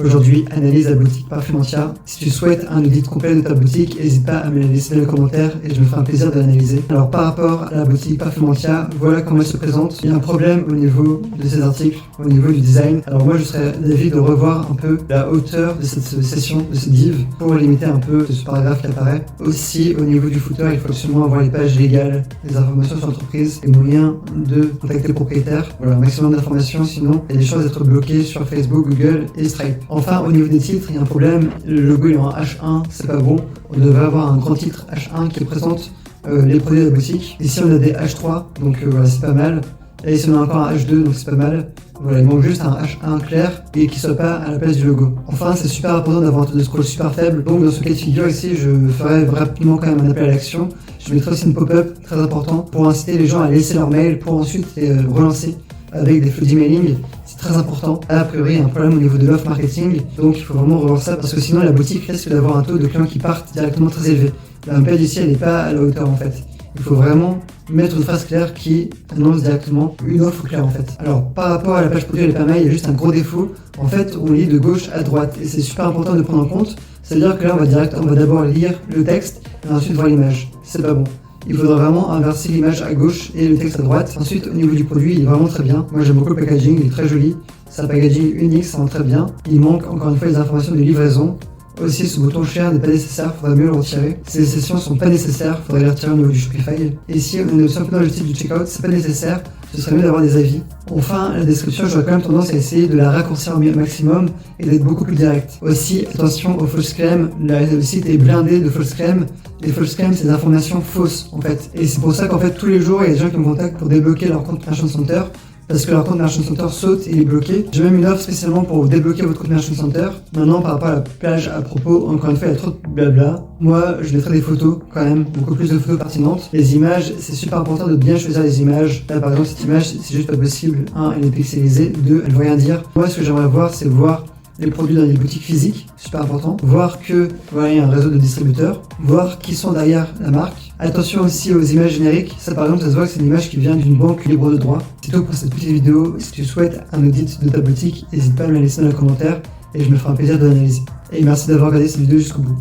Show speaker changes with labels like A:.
A: Aujourd'hui, analyse la boutique Parfumentia. Si tu souhaites un audit complet de ta boutique, n'hésite pas à me le laisser dans les commentaires et je me ferai un plaisir de l'analyser. Alors par rapport à la boutique Parfumentia, voilà comment elle se présente. Il y a un problème au niveau de ces articles, au niveau du design. Alors moi je serais d'avis de revoir un peu la hauteur de cette session, de ce div, pour limiter un peu ce paragraphe qui apparaît. Aussi au niveau du footer, il faut absolument avoir les pages légales, les informations sur l'entreprise, les moyens de contacter le propriétaire. Voilà, un maximum d'informations, sinon il y a des chances d'être bloqué sur Facebook, Google et Stripe. Enfin, au niveau des titres, il y a un problème. Le logo est en H1, c'est pas bon. On devrait avoir un grand titre H1 qui présente les produits de la boutique. Ici, on a des H3, donc voilà, c'est pas mal. Et ici, on a encore un H2, donc c'est pas mal. Voilà, il manque juste un H1 clair et qui soit pas à la place du logo. Enfin, c'est super important d'avoir un taux de scroll super faible. Donc, dans ce cas de figure ici, je ferai rapidement quand même un appel à l'action. Je mettrai aussi une pop-up très important pour inciter les gens à laisser leur mail pour ensuite les relancer avec des flux d'emailing. C'est très important. A priori, il y a un problème au niveau de l'offre marketing, donc il faut vraiment revoir ça parce que sinon la boutique risque d'avoir un taux de clients qui partent directement très élevé. La page ici, elle n'est pas à la hauteur en fait. Il faut vraiment mettre une phrase claire qui annonce directement une offre claire en fait. Alors par rapport à la page produit, elle est pas mal, il y a juste un gros défaut. En fait, on lit de gauche à droite et c'est super important de prendre en compte. C'est-à-dire que là, on va d'abord lire le texte et ensuite voir l'image. C'est pas bon. Il faudra vraiment inverser l'image à gauche et le texte à droite. Ensuite, au niveau du produit, il est vraiment très bien. Moi, j'aime beaucoup le packaging, il est très joli. C'est un packaging unique, ça rend très bien. Il manque encore une fois les informations de livraison. Aussi, ce bouton share n'est pas nécessaire, faudrait mieux le retirer. Ces sessions sont pas nécessaires, faudrait les retirer au niveau du Shopify. Et si on est simplement dans le style du checkout, c'est pas nécessaire, ce serait mieux d'avoir des avis. Enfin, la description, j'aurais quand même tendance à essayer de la raccourcir au maximum et d'être beaucoup plus direct. Aussi, attention aux false claims, le site est blindé de false claims. Les false claims, c'est des informations fausses en fait. Et c'est pour ça qu'en fait, tous les jours, il y a des gens qui me contactent pour débloquer leur compte Merchant Center. Parce que leur compte Merchant Center saute et il est bloqué. J'ai même une offre spécialement pour débloquer votre compte Merchant Center. Maintenant, par rapport à la page à propos, encore une fois, il y a trop de blabla. Moi, je mettrai des photos quand même, beaucoup plus de photos pertinentes. Les images, c'est super important de bien choisir les images. Là, par exemple, cette image, c'est juste pas possible. 1, elle est pixelisée. 2, elle veut rien dire. Moi, ce que j'aimerais voir, c'est voir les produits dans les boutiques physiques, super important. Voir que, voilà, il y a un réseau de distributeurs. Voir qui sont derrière la marque. Attention aussi aux images génériques. Ça, par exemple, ça se voit que c'est une image qui vient d'une banque libre de droit. C'est tout pour cette petite vidéo. Si tu souhaites un audit de ta boutique, n'hésite pas à me la laisser dans les commentaires et je me ferai un plaisir de l'analyser. Et merci d'avoir regardé cette vidéo jusqu'au bout.